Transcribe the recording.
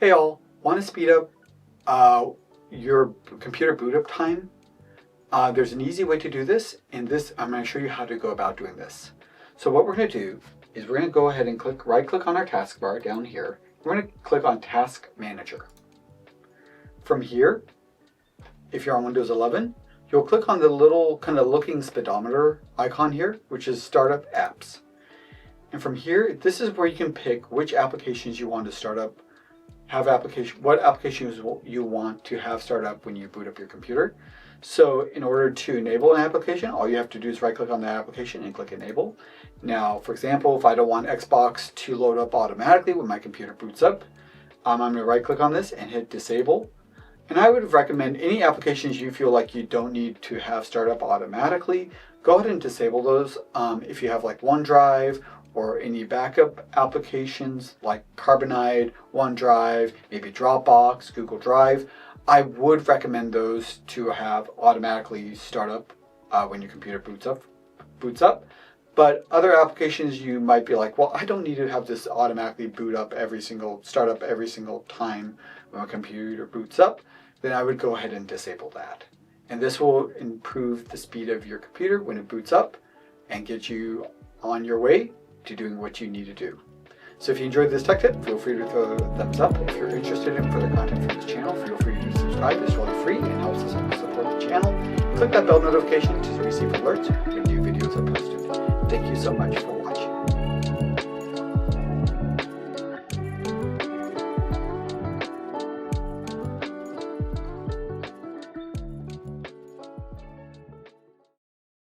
Hey all, want to speed up your computer boot up time? There's an easy way to do this, and I'm going to show you how to go about doing this. So what we're going to do is we're going to go ahead and right click on our taskbar down here. We're going to click on Task Manager. From here, if you're on Windows 11, you'll click on the little kind of looking speedometer icon here, which is Startup Apps. And from here, this is where you can pick which applications you want to start up, what applications you want to have start up when you boot up your computer. So in order to enable an application, all you have to do is right click on that application and click Enable. Now, for example, if I don't want Xbox to load up automatically when my computer boots up, I'm going to right click on this and hit Disable. And I would recommend any applications you feel like you don't need to have start up automatically, go ahead and disable those. If you have like OneDrive or any backup applications like Carbonite, OneDrive, maybe Dropbox, Google Drive, I would recommend those to have automatically start up when your computer boots up. But other applications you might be like, well, I don't need to have this automatically start up every single time when my computer boots up, then I would go ahead and disable that. And this will improve the speed of your computer when it boots up and get you on your way to doing what you need to do. So if you enjoyed this tech tip, feel free to throw a thumbs up. If you're interested in further content from this channel, feel free to subscribe. It's really free and helps us support the channel. Click that bell notification to receive alerts when new videos are posted. Thank you so much for